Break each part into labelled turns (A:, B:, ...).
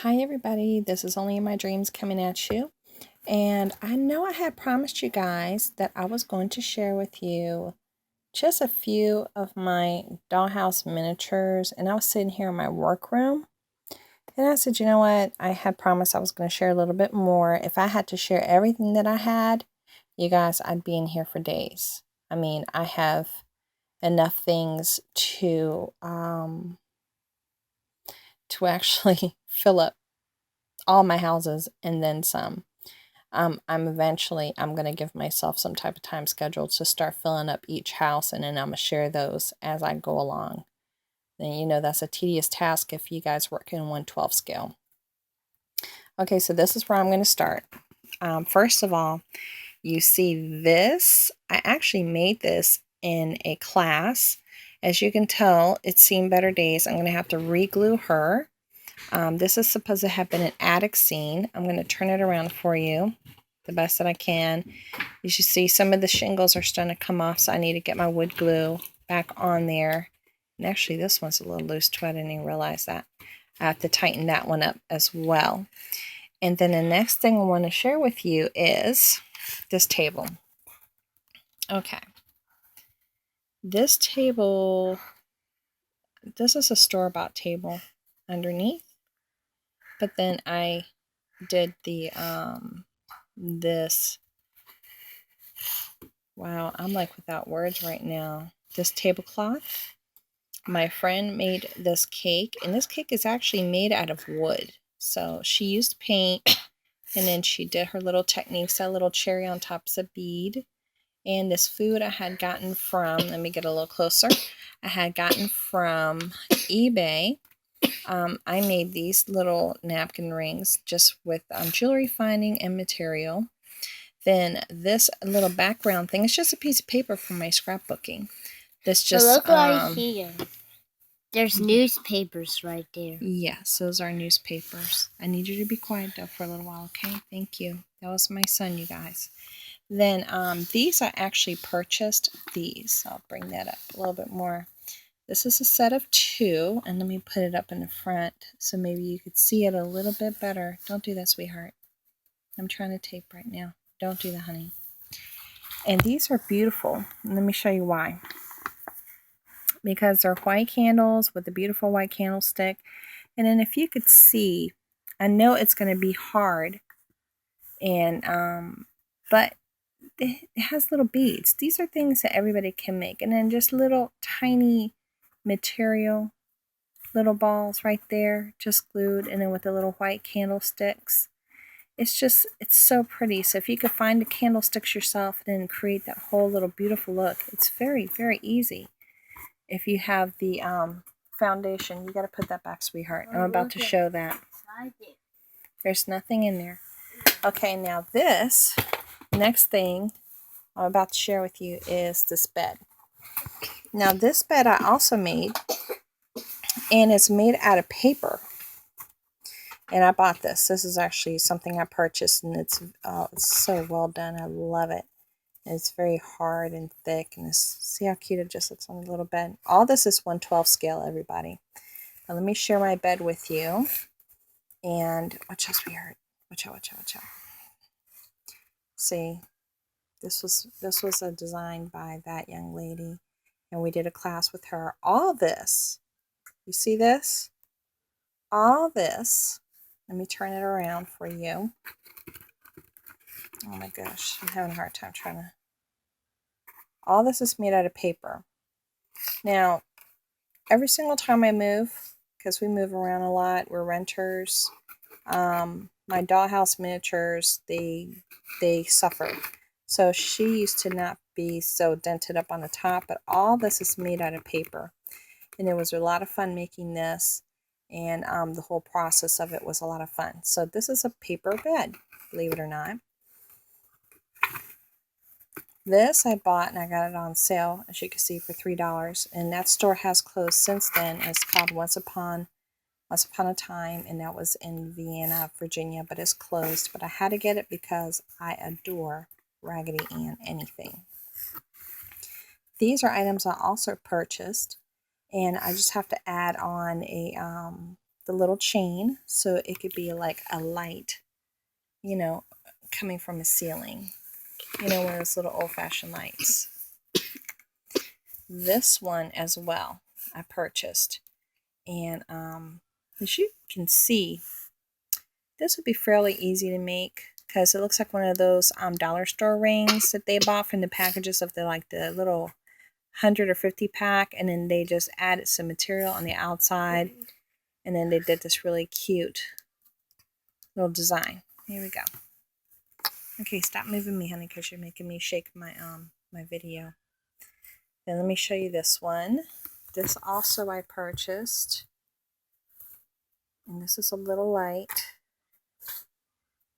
A: Hi everybody, this is Only in My Dreams coming at you, and I know I had promised you guys that I was going to share with you just a few of my dollhouse miniatures, and I was sitting here in my workroom and I said, you know what, I had promised I was going to share a little bit more. If I had to share everything that I had, you guys, I'd be in here for days. I mean, I have enough things to actually fill up all my houses and then some. I'm going to give myself some type of time schedule to start filling up each house, and then I'm going to share those as I go along. And you know, that's a tedious task if you guys work in 1/12 scale. Okay, so this is where I'm going to start. First of all, you see this. I actually made this in a class. As you can tell, it's seen better days. I'm going to have to re-glue her. This is supposed to have been an attic scene. I'm going to turn it around for you the best that I can. You should see some of the shingles are starting to come off, so I need to get my wood glue back on there. And actually, this one's a little loose too. I didn't even realize that. I have to tighten that one up as well. And then the next thing I want to share with you is this table. Okay. This table, this is a store-bought table underneath. But then I did the, this, wow, I'm like without words right now. This tablecloth. My friend made this cake, and this cake is actually made out of wood. So she used paint, and then she did her little techniques. That little cherry on top is a bead. And this food I had gotten from, let me get a little closer, I had gotten from eBay. I made these little napkin rings just with jewelry finding and material. Then this little background thing, it's just a piece of paper from my scrapbooking. This just
B: look right here. There's newspapers right there.
A: Yes, those are newspapers. I need you to be quiet though for a little while, okay? Thank you. That was my son, you guys. Then these I actually purchased these. I'll bring that up a little bit more. This is a set of 2, and let me put it up in the front so maybe you could see it a little bit better. Don't do that, sweetheart. I'm trying to tape right now. Don't do that, honey. And these are beautiful. Let me show you why. Because they're white candles with a beautiful white candlestick. And then if you could see, I know it's going to be hard, and but it has little beads. These are things that everybody can make. And then just little tiny material, little balls right there, just glued, and then with the little white candlesticks. It's so pretty. So if you could find the candlesticks yourself and then create that whole little beautiful look, it's very, very easy. If you have the foundation, you got to put that back, sweetheart. I'm about to show that. There's nothing in there. Okay, now this next thing I'm about to share with you is this bed. Now this bed I also made, and it's made out of paper. And I bought this. This is actually something I purchased, and it's so well done. I love it. And it's very hard and thick, and see how cute it just looks on the little bed. All this is 1/12 scale, everybody. Now let me share my bed with you. And watch out, sweetheart. Watch out, watch out, watch out. See, this was a design by that young lady, and we did a class with her. All this, you see this? All this. Let me turn it around for you. Oh my gosh, I'm having a hard time trying to. All this is made out of paper. Now, every single time I move, because we move around a lot, we're renters, my Dollhouse Miniatures, they suffer. So she used to not be so dented up on the top, but all this is made out of paper. And it was a lot of fun making this, and the whole process of it was a lot of fun. So this is a paper bed, believe it or not. This I bought, and I got it on sale, as you can see, for $3. And that store has closed since then. It's called Once Upon a Time, and that was in Vienna, Virginia, but it's closed. But I had to get it because I adore Raggedy Ann anything. These are items I also purchased, and I just have to add on a the little chain so it could be like a light, you know, coming from a ceiling. You know, one of those little old-fashioned lights. This one as well I purchased. And as you can see, this would be fairly easy to make because it looks like one of those dollar store rings that they bought from the packages of the little 100 or 50 pack, and then they just added some material on the outside, and then they did this really cute little design. Here we go. Okay, stop moving me, honey, because you're making me shake my my video. Then let me show you this one. This also I purchased, and this is a little light.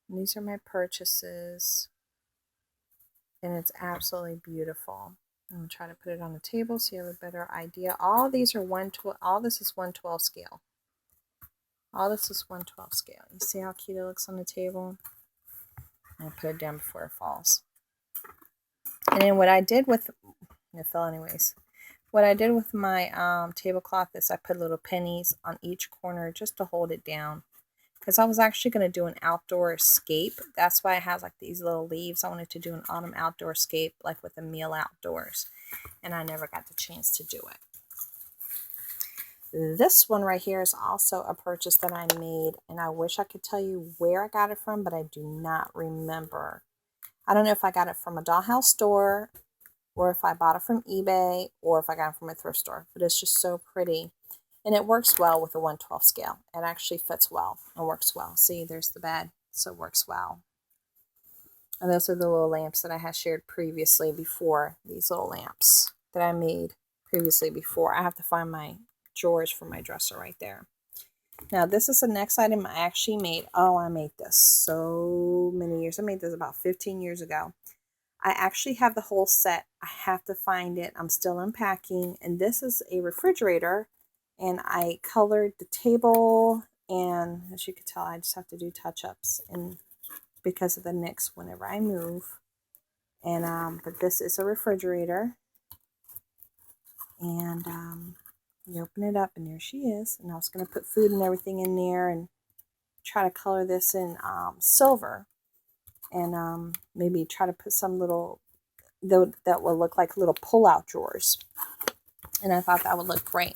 A: And these are my purchases, and it's absolutely beautiful. I'm going to try to put it on the table so you have a better idea. All these are 112. All this is 112 scale. All this is 112 scale. You see how cute it looks on the table? I'll put it down before it falls. And then what I did with, it fell anyways. What I did with my tablecloth is I put little pennies on each corner just to hold it down. Because I was actually going to do an outdoor escape. That's why it has like these little leaves. I wanted to do an autumn outdoor escape, like with a meal outdoors. And I never got the chance to do it. This one right here is also a purchase that I made. And I wish I could tell you where I got it from, but I do not remember. I don't know if I got it from a dollhouse store, or if I bought it from eBay, or if I got it from a thrift store. But it's just so pretty. And it works well with the 112 scale. It actually fits well and works well. See, there's the bed, so it works well. And those are the little lamps that I had shared previously before. These little lamps that I made previously before. I have to find my drawers for my dresser right there. Now, this is the next item I actually made. Oh, I made this so many years. I made this about 15 years ago. I actually have the whole set. I have to find it. I'm still unpacking. And this is a refrigerator. And I colored the table, and as you can tell, I just have to do touch-ups and because of the nicks whenever I move. And but this is a refrigerator, and you open it up, and there she is. And I was going to put food and everything in there, and try to color this in silver, and maybe try to put some little that will look like little pull-out drawers. And I thought that would look great.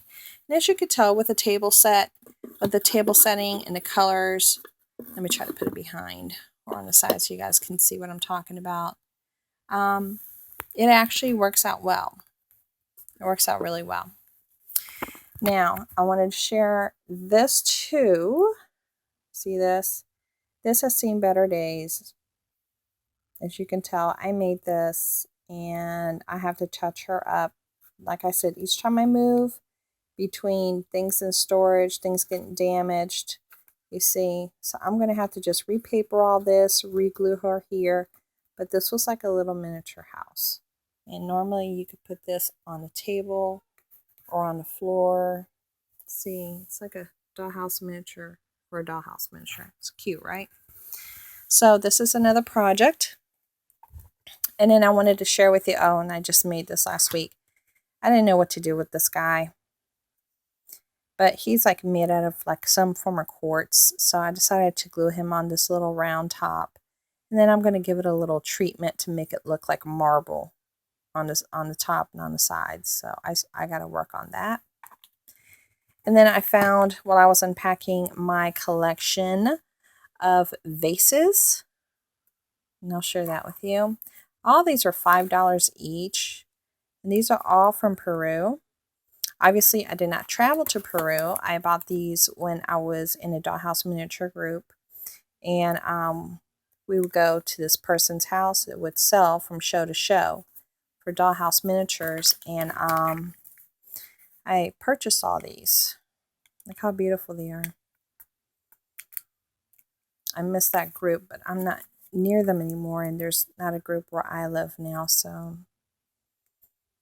A: And as you could tell with the table set, with the table setting and the colors, let me try to put it behind or on the side so you guys can see what I'm talking about. It actually works out well. It works out really well. Now, I wanted to share this too. See this? This has seen better days. As you can tell, I made this and I have to touch her up. Like I said, each time I move between things in storage, things getting damaged, you see. So I'm going to have to just repaper all this, re-glue her here. But this was like a little miniature house. And normally you could put this on the table or on the floor. See, it's like a dollhouse miniature or a dollhouse miniature. It's cute, right? So this is another project. And then I wanted to share with you, oh, and I just made this last week. I didn't know what to do with this guy. But he's like made out of like some form of quartz. So I decided to glue him on this little round top. And then I'm going to give it a little treatment to make it look like marble on the top and on the sides. So I got to work on that. And then I found while I was unpacking my collection of vases. And I'll share that with you. All these are $5 each. And these are all from Peru. Obviously, I did not travel to Peru. I bought these when I was in a Dollhouse Miniature group. And we would go to this person's house that would sell from show to show for Dollhouse Miniatures. And I purchased all these. Look how beautiful they are. I miss that group, but I'm not near them anymore. And there's not a group where I live now. So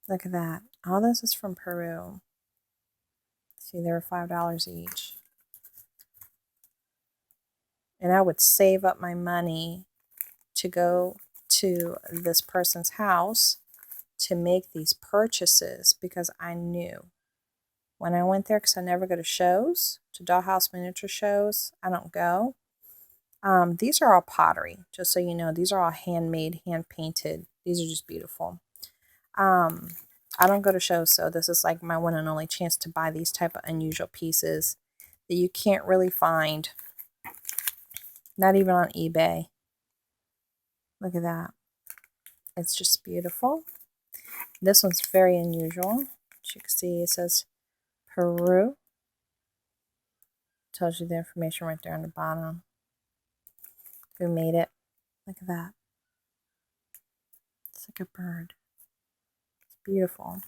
A: look at that. All this is from Peru. See, they were $5 each. And I would save up my money to go to this person's house to make these purchases because I knew when I went there, because I never go to shows, to Dollhouse Miniature shows. I don't go. These are all pottery, just so you know. These are all handmade, hand-painted. These are just beautiful. I don't go to shows, so this is like my one and only chance to buy these type of unusual pieces that you can't really find. Not even on eBay. Look at that. It's just beautiful. This one's very unusual. As you can see, it says Peru. Tells you the information right there on the bottom. Who made it. Look at that. It's like a bird. It's beautiful.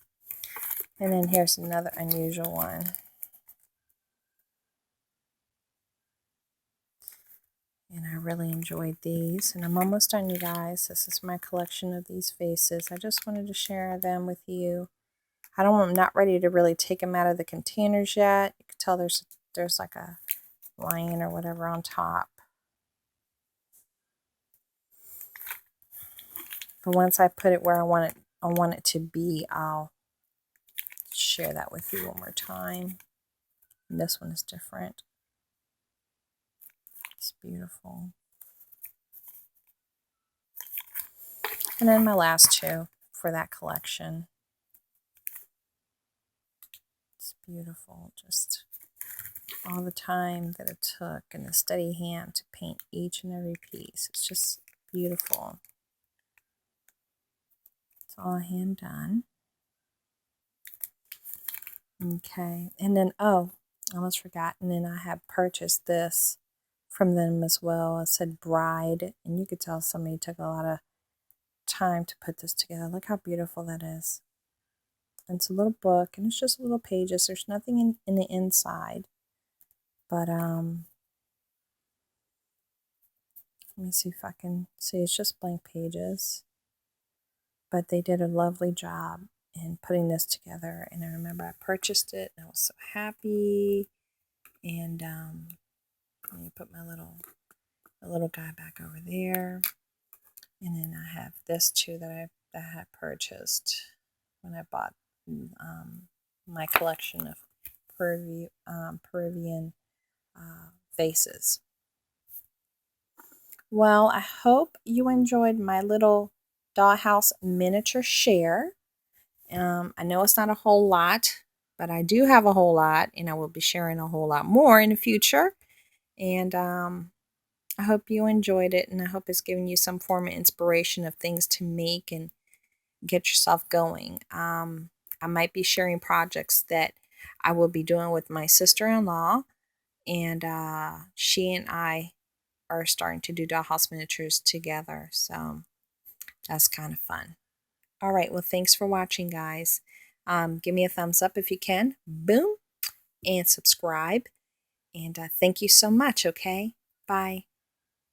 A: And then here's another unusual one. And I really enjoyed these. And I'm almost done, you guys. This is my collection of these faces. I just wanted to share them with you. I'm not ready to really take them out of the containers yet. You can tell there's like a lion or whatever on top. But once I put it where I want it to be, I'll share that with you one more time. And this one is different. It's beautiful. And then my last two for that collection. It's beautiful. Just all the time that it took and the steady hand to paint each and every piece. It's just beautiful. It's all hand done. Okay. And then, oh, I almost forgot. And then I have purchased this from them as well. It said Bride. And you could tell somebody took a lot of time to put this together. Look how beautiful that is. And it's a little book, and it's just little pages. There's nothing in the inside. But, let me see if I can see. It's just blank pages. But they did a lovely job in putting this together. And I remember I purchased it, and I was so happy. And, let me put my little guy back over there. And then I have this too that I had purchased when I bought my collection of Peruvian vases. Well, I hope you enjoyed my little Dollhouse miniature share. I know it's not a whole lot, but I do have a whole lot, and I will be sharing a whole lot more in the future. And I hope you enjoyed it, and I hope it's given you some form of inspiration of things to make and get yourself going. I might be sharing projects that I will be doing with my sister-in-law, and she and I are starting to do Dollhouse Miniatures together, so that's kind of fun. All right, well, thanks for watching, guys. Give me a thumbs up if you can. Boom, and subscribe. And thank you so much, okay? Bye.